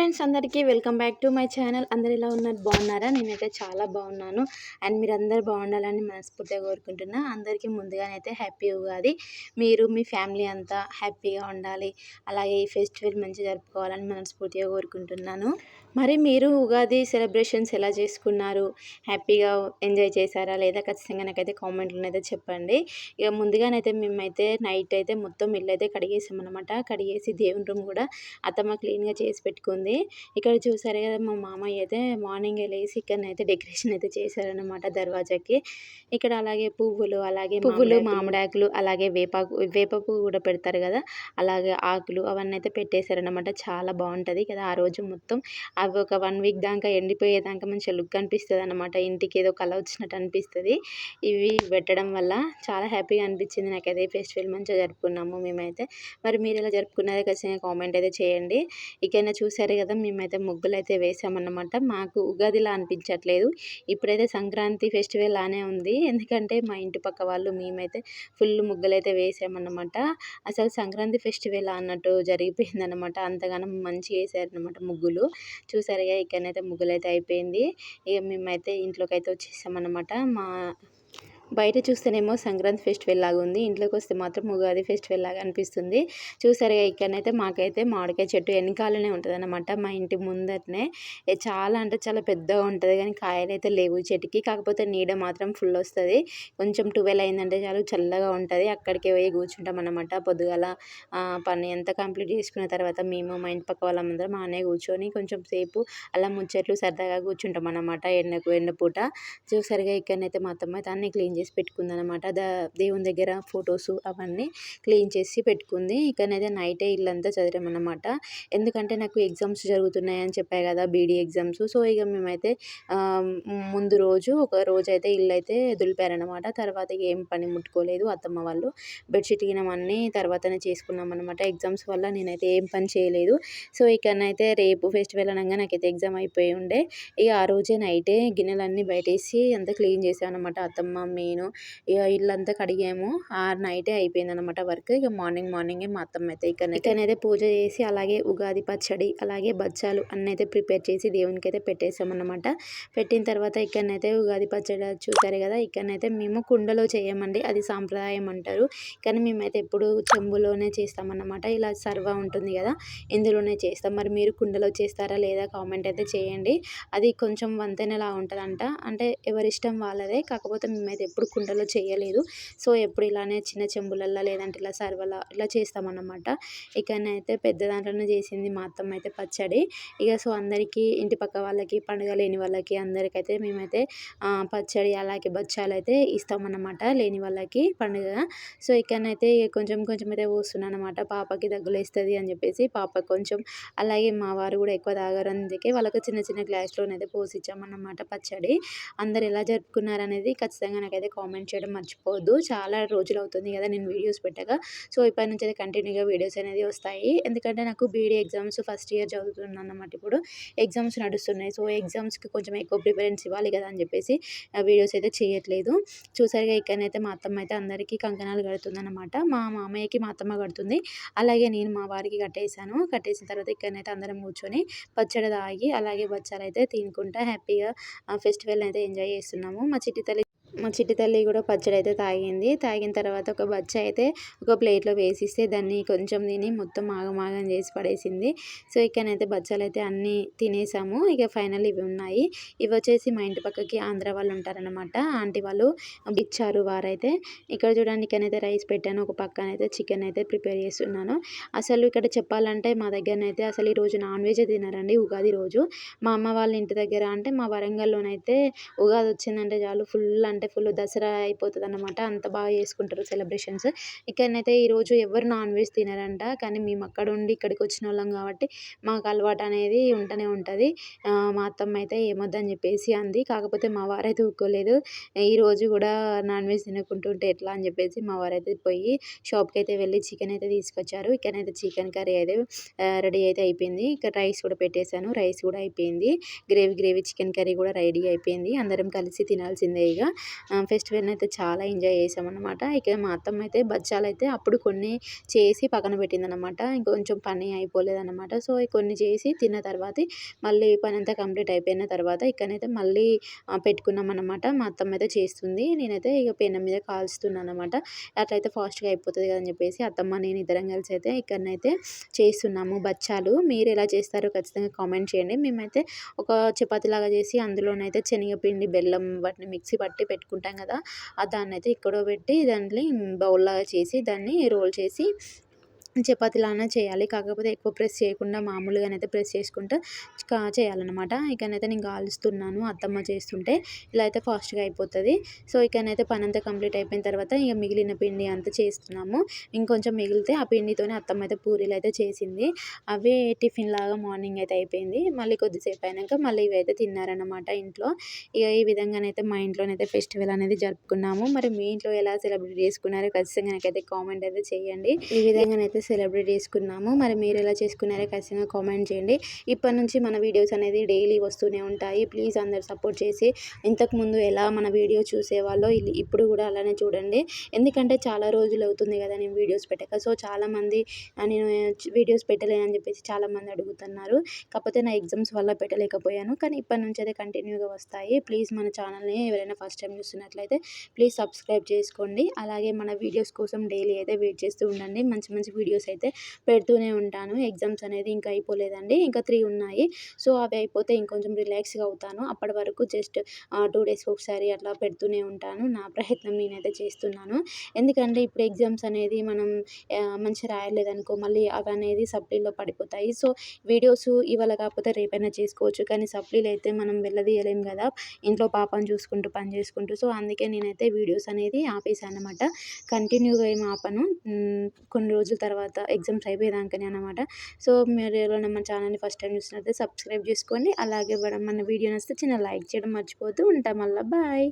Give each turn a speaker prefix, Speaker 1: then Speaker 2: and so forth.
Speaker 1: Friends అందరికీ welcome back to my channel. అందరు ఎలా ఉన్నారు? బాగున్నారా? నేనైతే చాలా బాగున్నాను. అండ్ మీరు అందరు బాగుండాలని మనస్ఫూర్తిగా కోరుకుంటున్నా. అందరికీ ముందుగానైతే హ్యాపీ ఉగాది. మీరు మీ ఫ్యామిలీ అంతా హ్యాపీగా ఉండాలి, అలాగే ఈ ఫెస్టివల్ మంచిగా జరుపుకోవాలని మనస్ఫూర్తిగా కోరుకుంటున్నాను. మరి మీరు ఉగాది సెలబ్రేషన్స్ ఎలా చేసుకున్నారు? హ్యాపీగా ఎంజాయ్ చేశారా లేదా? ఖచ్చితంగా నాకైతే కామెంట్లోనైతే చెప్పండి. ఇక ముందుగానైతే మేమైతే నైట్ అయితే మొత్తం ఇల్లు అయితే కడిగేసామన్నమాట. కడిగేసి దేవుని రూమ్ కూడా అత్తమ్మ క్లీన్గా చేసి పెట్టుకుంది. ఇక్కడ చూసారు కదా, మా మామయ్య అయితే మార్నింగ్ లేసి ఇక్కడనైతే డెకరేషన్ అయితే చేశారనమాట దర్వాజాకి. ఇక్కడ అలాగే పువ్వులు మామిడాకులు, అలాగే వేప పువ్వు కూడా పెడతారు కదా, అలాగే ఆకులు అవన్నీ అయితే పెట్టేశారనమాట. చాలా బాగుంటుంది కదా ఆ రోజు మొత్తం. అవి ఒక 1 వీక్ దాకా ఎండిపోయేదాకా మంచిగా లుక్ అనిపిస్తుంది అనమాట. ఇంటికి ఏదో కళ వచ్చినట్టు అనిపిస్తుంది ఇవి పెట్టడం వల్ల. చాలా హ్యాపీగా అనిపించింది నాకైతే. ఫెస్టివల్ మంచిగా జరుపుకున్నాము మేమైతే. మరి మీరు ఎలా జరుపుకున్నారో ఖచ్చితంగా కామెంట్ అయితే చేయండి. ఇకైనా చూసారు కదా, మేమైతే ముగ్గులు అయితే వేసామన్నమాట. మాకు ఉగాదిలా అనిపించట్లేదు, ఇప్పుడైతే సంక్రాంతి ఫెస్టివల్ లానే ఉంది. ఎందుకంటే మా ఇంటి పక్క వాళ్ళు మేమైతే ఫుల్ ముగ్గులు అయితే వేసామన్నమాట. అసలు సంక్రాంతి ఫెస్టివల్ అన్నట్టు జరిగిపోయిందనమాట. అంతగానం మంచిగా వేసారనమాట ముగ్గులు. చూసారుగా, ఇక్కడనైతే ముగ్గులు అయితే అయిపోయింది. ఇక మేమైతే ఇంట్లోకి అయితే వచ్చేసామన్నమాట. బయట చూస్తేనేమో సంక్రాంతి ఫెస్టివల్ లాగా ఉంది, ఇంట్లోకి వస్తే మాత్రం ఉగాది ఫెస్టివల్ లాగా అనిపిస్తుంది. చూసారుగా, ఇక్కడనైతే మాకైతే మామిడికాయ చెట్టు వెనకాలనే ఉంటుంది అనమాట, మా ఇంటి ముందరనే. చాలా అంటే చాలా పెద్దగా ఉంటుంది, కానీ కాయలు అయితే లేవు చెట్టుకి. కాకపోతే నీడ మాత్రం ఫుల్ వస్తుంది. కొంచెం 12 అయిందంటే చాలు చల్లగా ఉంటుంది. అక్కడికే పోయి కూర్చుంటాం అనమాట. పొద్దుగాల పని అంతా కంప్లీట్ చేసుకున్న తర్వాత మేము మా ఇంటి పక్క వాళ్ళందరం మానే కూర్చొని కొంచెం సేపు అలా ముచ్చట్లు సరదాగా కూర్చుంటాం అనమాట ఎండపూట. చూసారుగా, ఇక్కడనైతే మా అత్తమ్మ అయితే అన్నీ క్లీన్ చేసి పెట్టుకుందనమాట. దేవుని దగ్గర ఫొటోస్ అవన్నీ క్లీన్ చేసి పెట్టుకుంది. ఇక్కడనైతే నైటే ఇల్లంతా చదివామన్నమాట. ఎందుకంటే నాకు ఎగ్జామ్స్ జరుగుతున్నాయని చెప్పాయి కదా, బీడీ ఎగ్జామ్స్. సో ఇక మేమైతే ముందు రోజు ఒక రోజు అయితే ఇల్లు అయితే దులిపారనమాట. తర్వాత ఏం పని ముట్టుకోలేదు అత్తమ్మ వాళ్ళు. బెడ్షీట్ గినమన్నీ తర్వాతనే చేసుకున్నాం అనమాట. ఎగ్జామ్స్ వల్ల నేనైతే ఏం పని చేయలేదు. సో ఇక్కడనైతే రేపు ఫెస్టివల్ అనగా నాకైతే ఎగ్జామ్ అయిపోయి ఉండే. ఇక ఆ రోజే నైటే గిన్నెలన్నీ బయటేసి అంతా క్లీన్ చేసాం అనమాట. అత్తమ్మ నేను ఇక ఇల్లంతా కడిగాము. ఆ నైటే అయిపోయిందనమాట వర్క్. ఇక మార్నింగే మా అత్తమ్మ అయితే ఇక్కడనైతే పూజ చేసి, అలాగే ఉగాది పచ్చడి, అలాగే బచ్చాలు అన్నీ అయితే ప్రిపేర్ చేసి దేవునికి అయితే పెట్టేసామన్నమాట. పెట్టిన తర్వాత ఇక్కడనైతే ఉగాది పచ్చడి చూసారు కదా, ఇక్కడనైతే మేము కుండలో చేయమండి, అది సాంప్రదాయం అంటారు. కానీ మేమైతే ఎప్పుడు చెంబులోనే చేస్తామన్నమాట. ఇలా సర్వ ఉంటుంది కదా, ఇందులోనే చేస్తాం. మరి మీరు కుండలో చేస్తారా లేదా కామెంట్ అయితే చేయండి. అది కొంచెం వంతెనలా ఉంటుందంట, అంటే ఎవరిష్టం వాళ్ళదే. కాకపోతే మేమైతే ఎప్పుడు కుండలో చేయలేదు. సో ఎప్పుడు ఇలానే చిన్న చెంబులల్లో లేదంటే ఇలా సర్వలా ఇలా చేస్తామన్నమాట. ఇకనైతే పెద్ద దాంట్లోనే చేసింది మా అత్తమ్మ అయితే పచ్చడి. ఇక సో అందరికీ, ఇంటి పక్క వాళ్ళకి, పండుగ లేని వాళ్ళకి అందరికైతే మేమైతే పచ్చడి అలాగే బచ్చాలు అయితే ఇస్తామన్నమాట, లేని వాళ్ళకి పండుగ. సో ఇక్కడనైతే కొంచెం అయితే పోస్తున్నాను అనమాట. పాపకి దగ్గులేస్తుంది అని చెప్పేసి పాపకు కొంచెం, అలాగే మా వారు కూడా ఎక్కువ తాగారు, అందుకే వాళ్ళకి చిన్న గ్లాస్లోనైతే పోసిచ్చామన్నమాట పచ్చడి. అందరు ఎలా జరుపుకున్నారు అనేది ఖచ్చితంగా నాకైతే కామెంట్ చేయడం మర్చిపోవద్దు. చాలా రోజులు అవుతుంది కదా నేను వీడియోస్ పెట్టగా. సో ఇప్పటి నుంచి అయితే కంటిన్యూగా వీడియోస్ అనేది వస్తాయి. ఎందుకంటే నాకు బీడీ ఎగ్జామ్స్ ఫస్ట్ ఇయర్ చదువుతున్నాను అన్నమాట. ఇప్పుడు ఎగ్జామ్స్ నడుస్తున్నాయి. సో ఎగ్జామ్స్కి కొంచెం ఎక్కువ ప్రిఫరెన్స్ ఇవ్వాలి కదా అని చెప్పేసి వీడియోస్ అయితే చేయట్లేదు. చూసారుగా, ఇక్కడనైతే మా అత్తమ్మ అయితే అందరికీ కంకణాలు కడుతుందన్నమాట. మా మామయ్యకి మా అత్తమ్మ కడుతుంది, అలాగే నేను మా వారికి కట్టేసాను. కట్టేసిన తర్వాత ఇక్కడనైతే అందరం కూర్చొని పచ్చడి తాగి, అలాగే బచ్చాలు అయితే తినుకుంటా హ్యాపీగా ఫెస్టివల్ అయితే ఎంజాయ్ చేస్తున్నాము. మా చిట్టి తల్లి కూడా పచ్చడి అయితే తాగింది. తాగిన తర్వాత ఒక బచ్చ అయితే ఒక ప్లేట్లో వేసిస్తే దాన్ని కొంచెం తిని మొత్తం ఆగమాగం చేసి పడేసింది. సో ఇక్కడనైతే బచ్చాలు అయితే అన్నీ తినేసాము. ఇక ఫైనల్ ఇవి ఉన్నాయి. ఇవి వచ్చేసి మా ఇంటి పక్కకి ఆంధ్ర వాళ్ళు ఉంటారనమాట, ఆంటీ వాళ్ళు ఇచ్చారు వారైతే. ఇక్కడ చూడండి, ఇక్కడనైతే రైస్ పెట్టాను, ఒక పక్కన అయితే చికెన్ అయితే ప్రిపేర్ చేస్తున్నాను. అసలు ఇక్కడ చెప్పాలంటే మా దగ్గరనైతే అసలు ఈరోజు నాన్ వెజ్ తినారండి ఉగాది రోజు. మా అమ్మ వాళ్ళ ఇంటి దగ్గర అంటే మా వరంగల్లోనైతే ఉగాది వచ్చిందంటే చాలు ఫుల్ దసరా అయిపోతుంది అన్నమాట. అంత బాగా చేసుకుంటారు సెలబ్రేషన్స్. ఇక్కడనైతే ఈరోజు ఎవరు నాన్ వెజ్ తినారంట, కానీ మేము అక్కడ ఉండి ఇక్కడికి వచ్చిన వాళ్ళం కాబట్టి మాకు అలవాటు అనేది ఉంటూనే ఉంటుంది. మా అత్తమ్మ అయితే ఏమొద్దని చెప్పేసి అంది. కాకపోతే మా వారైతే ఊరుకోలేదు. ఈరోజు కూడా నాన్ వెజ్ తినకుంటుంటే ఎట్లా అని చెప్పేసి మా వారైతే పోయి షాప్కి అయితే వెళ్ళి చికెన్ అయితే తీసుకొచ్చారు. ఇక్కడనైతే చికెన్ కర్రీ అయితే రెడీ అయితే అయిపోయింది. ఇక్కడ రైస్ కూడా పెట్టేశాను, రైస్ కూడా అయిపోయింది. గ్రేవీ చికెన్ కర్రీ కూడా రెడీ అయిపోయింది. అందరం కలిసి తినాల్సిందే. ఇక ఫెస్టివల్‌ని అయితే చాలా ఎంజాయ్ చేసామన్నమాట. ఇక మా అత్తమ్మ అయితే బచ్చాలైతే అప్పుడు కొన్ని చేసి పక్కన పెట్టిందనమాట. ఇంకొంచెం పని అయిపోలేదనమాట. సో, కొన్ని చేసి తిన్న తర్వాతే మళ్ళీ పనంతా కంప్లీట్ అయిపోయిన తర్వాత ఇక్కడనైతే మళ్ళీ పెట్టుకున్నామనమాట. మా అత్తమ్మ అయితే చేస్తుంది. నేనైతే ఇక పెనం మీద కాల్చుతున్నాననమాట. అట్లయితే ఫాస్ట్‌గా అయిపోతది కదా అని చెప్పేసి అత్తమ్మ, నేను ఇద్దరం కలిసి అయితే ఇక్కడనైతే చేస్తున్నాము బచ్చాలు. మీరెలా చేస్తారో ఖచ్చితంగా కామెంట్ చేయండి. మేమైతే ఒక చపాతీలాగా చేసి అందులోనైతే శనగపిండి, బెల్లం వాటిని మిక్సీ పట్టి పెట్టుకుంటాం కదా! దాన్నైతే ఎక్కడో పెట్టి దాన్ని బౌల్‌లాగా చేసి దాన్ని రోల్ చేసి చపాతీలానే చేయాలి. కాకపోతే ఎక్కువ ప్రెస్ చేయకుండా మామూలుగానైతే ప్రెస్ చేసుకుంటూ చేయాలనమాట. ఇకనైతే నేను కాలుస్తున్నాను అత్తమ్మ చేస్తుంటే. ఇలా అయితే ఫాస్ట్‌గా అయిపోతది. సో, ఇకనైతే పనంతా కంప్లీట్ అయిపోయిన తర్వాత ఇక మిగిలిన పిండి అంతా చేస్తున్నాము. ఇంకొంచెం మిగిలితే ఆ పిండితోనే అత్తమ్మ అయితే పూరీలైతే చేసింది. అవే టిఫిన్‌లాగా మార్నింగ్ అయితే అయిపోయింది. మళ్ళీ కొద్దిసేపు అయినాక మళ్ళీ ఇవైతే తిన్నారనమాట ఇంట్లో. ఇక ఈ విధంగానైతే మా ఇంట్లోనైతే ఫెస్టివల్ అనేది జరుపుకున్నాము. మరి మీ ఇంట్లో ఎలా సెలబ్రేట్ చేసుకున్నారో ఖచ్చితంగా నాకైతే కామెంట్ అయితే చేయండి. ఈ విధంగానైతే సెలబ్రేట్ చేసుకున్నాము. మరి మీరు ఎలా చేసుకున్నారో ఖచ్చితంగా కామెంట్ చేయండి. ఇప్పటి నుంచి మన వీడియోస్ అనేది డైలీ వస్తూనే ఉంటాయి. ప్లీజ్ అందరూ సపోర్ట్ చేసి ఇంతకుముందు ఎలా మన వీడియో చూసేవాళ్ళో ఇప్పుడు కూడా అలానే చూడండి. ఎందుకంటే చాలా రోజులు అవుతుంది కదా నేను వీడియోస్ పెట్టక. సో, చాలామంది నేను వీడియోస్ పెట్టలేనని చెప్పేసి చాలామంది అడుగుతున్నారు. కాకపోతే నా ఎగ్జామ్స్ వల్ల పెట్టలేకపోయాను. కానీ ఇప్పటి నుంచి అయితే కంటిన్యూగా వస్తాయి. ప్లీజ్ మన ఛానల్‌ని ఎవరైనా ఫస్ట్ టైం చూస్తున్నట్లయితే ప్లీజ్ సబ్స్క్రైబ్ చేసుకోండి. అలాగే మన వీడియోస్ కోసం డైలీ అయితే వెయిట్ చేస్తూ ఉండండి. మంచి మంచి వీడియోస్ అయితే పెడుతూనే ఉంటాను. ఎగ్జామ్స్ అనేది ఇంకా అయిపోలేదండి. ఇంకా 3 ఉన్నాయి. సో, అవి అయిపోతే ఇంకొంచెం రిలాక్స్‌గా అవుతాను. అప్పటి వరకు జస్ట్ 2 డేస్‌కి ఒకసారి అట్లా పెడుతూనే ఉంటాను. నా ప్రయత్నం నేనైతే చేస్తున్నాను. ఎందుకంటే ఇప్పుడు ఎగ్జామ్స్ అనేది మనం మంచిగా రాయలేదనుకో మళ్ళీ అవనేది సప్లీలో పడిపోతాయి. సో, వీడియోస్ ఇవాళ కాకపోతే రేపైనా చేసుకోవచ్చు. కానీ సప్లీలు అయితే మనం వెళ్ళదీయలేం కదా! ఇంట్లో పాపని చూసుకుంటూ, పని చేసుకుంటూ. సో, అందుకే నేనైతే వీడియోస్ అనేది ఆపేసాననమాట. కంటిన్యూగా ఏమి ఆపను. కొన్ని రోజుల తర్వాత ఎగ్జామ్స్ అయిపోయేదాకనే అనమాట. సో, మీరు ఎవరైనా మన ఛానల్‌ని ఫస్ట్ టైం చూసినట్లయితే సబ్స్క్రైబ్ చేసుకోండి. అలాగే మన వీడియో నచ్చితే చిన్న లైక్ చేయడం మర్చిపోవద్దు. ఉంటా మళ్ళా. బాయ్.